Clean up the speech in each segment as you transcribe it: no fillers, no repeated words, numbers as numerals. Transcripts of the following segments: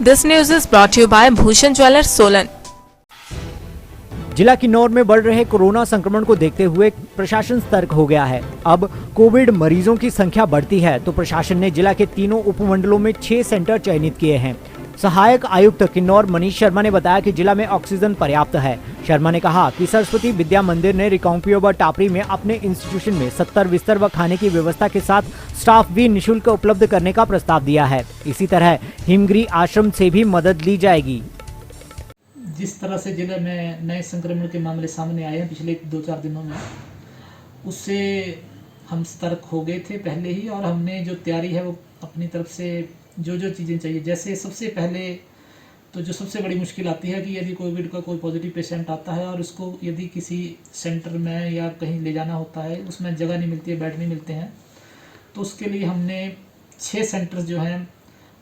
This news is brought to you by Bhushan Jewellers, Solan. जिला किन्नौर में बढ़ रहे कोरोना संक्रमण को देखते हुए प्रशासन सतर्क हो गया है। अब कोविड मरीजों की संख्या बढ़ती है तो प्रशासन ने जिला के तीनों उपमंडलों में 6 सेंटर चयनित किए हैं। सहायक आयुक्त किन्नौर मनीष शर्मा ने बताया कि जिला में ऑक्सीजन पर्याप्त है। शर्मा ने कहा कि सरस्वती विद्या मंदिर ने रिकांगपिओ व टापरी में अपने इंस्टीट्यूशन में 70 बिस्तर व खाने की व्यवस्था के साथ स्टाफ भी निःशुल्क उपलब्ध करने का प्रस्ताव दिया है। इसी तरह हिमगिरी आश्रम से भी मदद ली जाएगी। जिस तरह से जिले में नए संक्रमण के मामले सामने आए हैं पिछले 2-4 दिनों में, उससे हम सतर्क हो गए थे पहले ही, और हमने जो तैयारी है वो अपनी तरफ से जो चीज़ें चाहिए, जैसे सबसे पहले तो जो सबसे बड़ी मुश्किल आती है कि यदि कोविड का कोई पॉजिटिव पेशेंट आता है और उसको यदि किसी सेंटर में या कहीं ले जाना होता है, उसमें जगह नहीं मिलती है, बेड नहीं मिलते हैं, तो उसके लिए हमने 6 सेंटर्स जो हैं,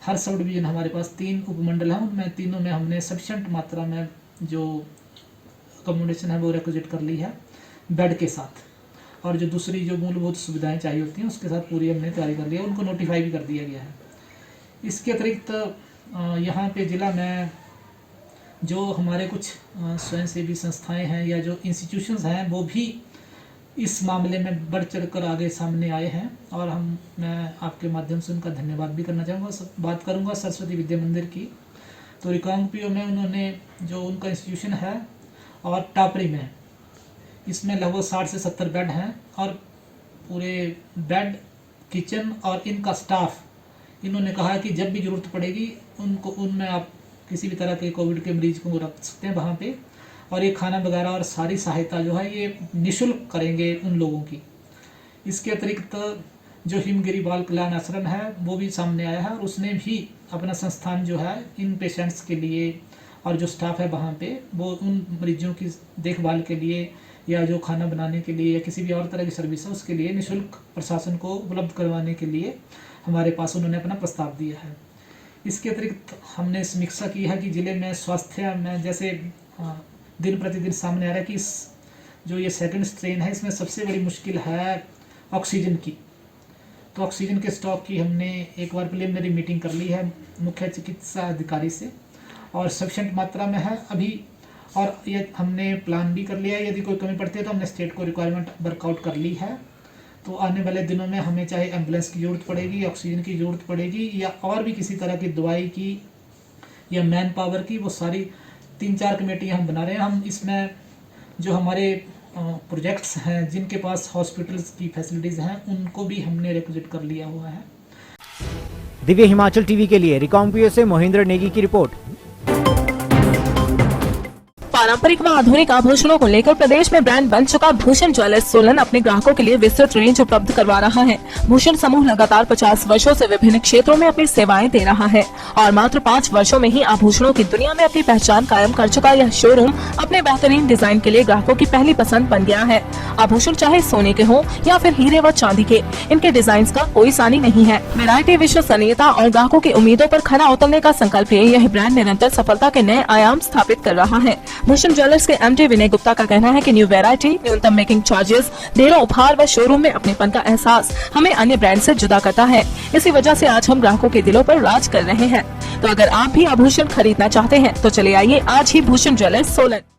हर सब डिवीज़न हमारे पास 3 उपमंडल हैं, उनमें तीनों में हमने सफिशेंट मात्रा में जो अकोमोडेशन है वो रिक्विजिट कर ली है बेड के साथ, और जो दूसरी जो मूलभूत सुविधाएं चाहिए होती हैं उसके साथ पूरी हमने तैयारी कर ली है, उनको नोटिफाई भी कर दिया गया है। इसके अतिरिक्त यहाँ पे ज़िला में जो हमारे कुछ स्वयंसेवी संस्थाएं हैं या जो इंस्टीट्यूशंस हैं वो भी इस मामले में बढ़ चढ़ कर आगे सामने आए हैं, और मैं आपके माध्यम से उनका धन्यवाद भी करना चाहूँगा। बात करूँगा सरस्वती विद्या मंदिर की, तो रिकांगपिओ में उन्होंने जो उनका इंस्टीट्यूशन है और टापरी में, इसमें लगभग 60 से 70 बेड हैं, और पूरे बेड, किचन और इनका स्टाफ, इन्होंने कहा कि जब भी ज़रूरत पड़ेगी उनमें आप किसी भी तरह के कोविड के मरीज को रख सकते हैं वहाँ पे, और ये खाना वगैरह और सारी सहायता जो है ये निःशुल्क करेंगे उन लोगों की। इसके अतिरिक्त जो हिमगिरी बाल कल्याण आश्रम है वो भी सामने आया है, और उसने भी अपना संस्थान जो है इन पेशेंट्स के लिए, और जो स्टाफ है वहाँ पे, वो उन मरीजों की देखभाल के लिए या जो खाना बनाने के लिए या किसी भी और तरह की सर्विस है उसके लिए निःशुल्क प्रशासन को उपलब्ध करवाने के लिए हमारे पास उन्होंने अपना प्रस्ताव दिया है। इसके अतिरिक्त हमने समीक्षा की है कि ज़िले में स्वास्थ्य में जैसे दिन प्रतिदिन सामने आ रहा है कि जो ये सेकंड स्ट्रेन है, इसमें सबसे बड़ी मुश्किल है ऑक्सीजन की। तो ऑक्सीजन के स्टॉक की हमने एक बार प्रिलिमिनरी मीटिंग कर ली है मुख्य चिकित्सा अधिकारी से, और सफिशेंट मात्रा में है अभी, और ये हमने प्लान भी कर लिया है, यदि कोई कमी पड़ती है तो हमने स्टेट को रिक्वायरमेंट वर्कआउट कर ली है। तो आने वाले दिनों में हमें चाहे एम्बुलेंस की ज़रूरत पड़ेगी, ऑक्सीजन की ज़रूरत पड़ेगी, या और भी किसी तरह की दवाई की या मैन पावर की, वो सारी 3-4 कमेटियाँ हम बना रहे हैं। हम इसमें जो हमारे प्रोजेक्ट्स हैं जिनके पास हॉस्पिटल्स की फैसिलिटीज़ हैं उनको भी हमने रिक्विजिट कर लिया हुआ है। दिव्य हिमाचल टीवी के लिए रिकांगपिओ से मोहिंद्र नेगी की रिपोर्ट। पारंपरिक व आधुनिक आभूषणों को लेकर प्रदेश में ब्रांड बन चुका भूषण ज्वेलर्स सोलन अपने ग्राहकों के लिए विस्तृत रेंज उपलब्ध करवा रहा है। भूषण समूह लगातार 50 वर्षों से विभिन्न क्षेत्रों में अपनी सेवाएं दे रहा है, और मात्र 5 वर्षों में ही आभूषणों की दुनिया में अपनी पहचान कायम कर चुका यह शोरूम अपने बेहतरीन डिजाइन के लिए ग्राहकों की पहली पसंद बन गया है। आभूषण चाहे सोने के हो या फिर हीरे व चांदी के, इनके डिजाइन का कोई सानी नहीं है। वैरायटी, विश्वसनीयता और ग्राहकों की उम्मीदों पर खरा उतरने का संकल्प है। यह ब्रांड निरंतर सफलता के नए आयाम स्थापित कर रहा है। भूषण ज्वेलर्स के एमडी विनय गुप्ता का कहना है कि न्यू वैरायटी, न्यूनतम मेकिंग चार्जेस, ढेरों उपहार व शोरूम में अपनेपन का एहसास हमें अन्य ब्रांड से जुदा करता है। इसी वजह से आज हम ग्राहकों के दिलों पर राज कर रहे हैं। तो अगर आप भी आभूषण खरीदना चाहते हैं तो चले आइए आज ही भूषण ज्वेलर्स सोलन।